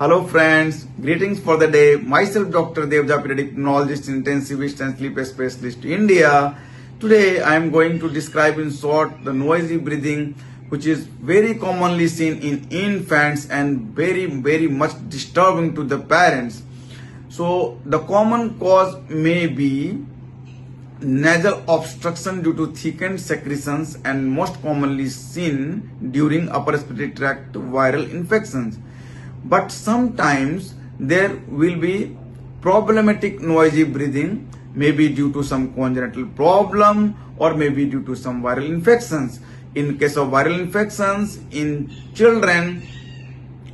Hello friends, greetings for the day. Myself Dr. Devja, pediatric pulmonologist, intensivist and sleep specialist India. Today I am going to describe in short the noisy breathing which is very commonly seen in infants and very much disturbing to the parents. So the common cause may be nasal obstruction due to thickened secretions and most commonly seen during upper respiratory tract viral infections. But sometimes there will be problematic noisy breathing, maybe due to some congenital problem or maybe due to some viral infections. In case of viral infections in children,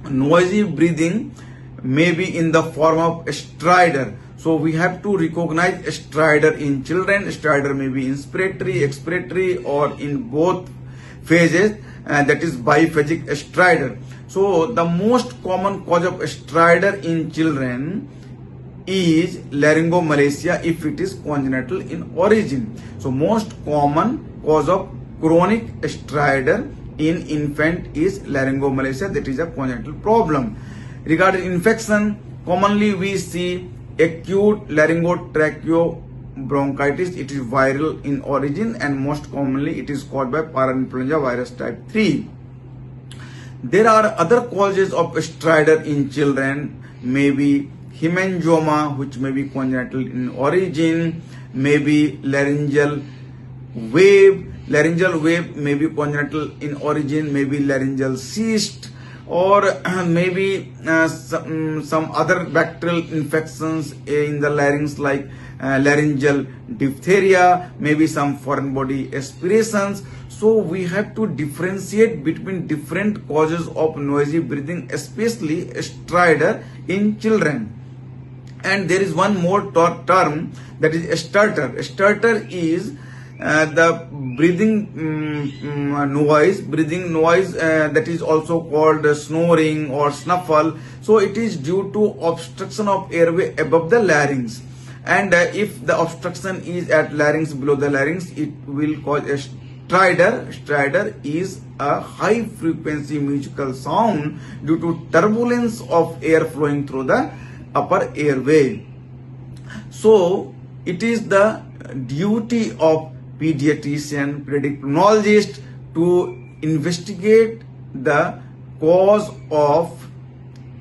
noisy breathing may be in the form of stridor. So we have to recognize stridor in children. Stridor may be inspiratory, expiratory or in both phases, that is biphagic stridor. So the most common cause of stridor in children is laryngomalacia if it is congenital in origin. So most common cause of chronic stridor in infant is laryngomalacia, that is a congenital problem. Regarding infection, commonly we see acute laryngotracheobronchitis. It is viral in origin and most commonly it is caused by parainfluenza virus type 3. There are other causes of stridor in children, maybe hemangioma, which may be congenital in origin, maybe laryngeal wave. Laryngeal wave may be congenital in origin, maybe laryngeal cyst, or maybe some other bacterial infections in the larynx like laryngeal diphtheria, maybe some foreign body aspirations. So we have to differentiate between different causes of noisy breathing, especially stridor in children. And there is one more term, that is stutter. Stutter is the breathing noise that is also called snoring or snuffle. So it is due to obstruction of airway above the larynx, and if the obstruction is at larynx, below the larynx, it will cause a stridor. Stridor is a high frequency musical sound due to turbulence of air flowing through the upper airway. So it is the duty of pediatrician, pediatric pulmonologist to investigate the cause of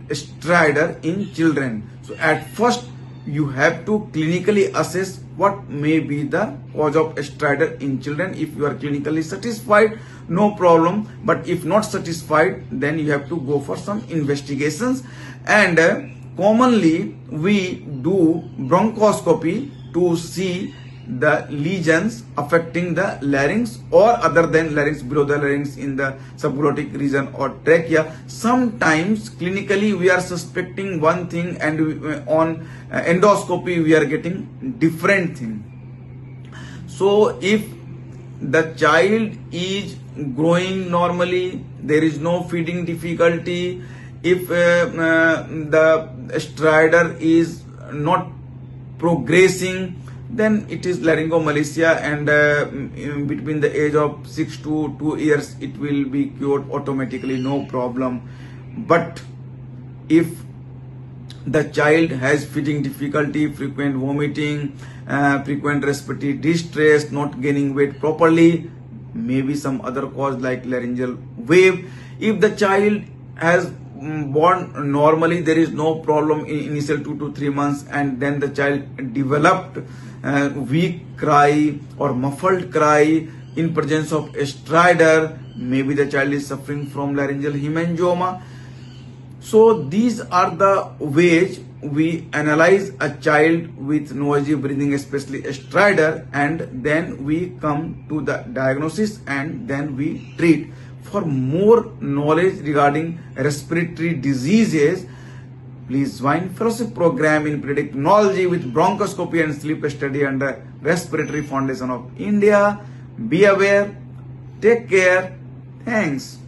stridor in children. So at first you have to clinically assess what may be the cause of stridor in children. If you are clinically satisfied, no problem, but if not satisfied, then you have to go for some investigations. And commonly we do bronchoscopy to see the lesions affecting the larynx or other than larynx, below the larynx in the subglottic region or trachea. Sometimes clinically we are suspecting one thing and on endoscopy we are getting different thing. So if the child is growing normally, there is no feeding difficulty, if the stridor is not progressing, then it is laryngomalacia, and in between the age of 6 to 2 years it will be cured automatically, no problem. But if the child has feeding difficulty, frequent vomiting, frequent respiratory distress, not gaining weight properly, maybe some other cause like laryngeal wave. If the child has born normally, there is no problem in initial 2 to 3 months, and then the child developed weak cry or muffled cry in presence of stridor, maybe the child is suffering from laryngeal hemangioma. So these are the ways we analyze a child with noisy breathing, especially stridor, and then we come to the diagnosis and then we treat. For more knowledge regarding respiratory diseases, please join fellowship program in pediatric pulmonology with bronchoscopy and sleep study under Respiratory Foundation of India. Be aware, take care, thanks.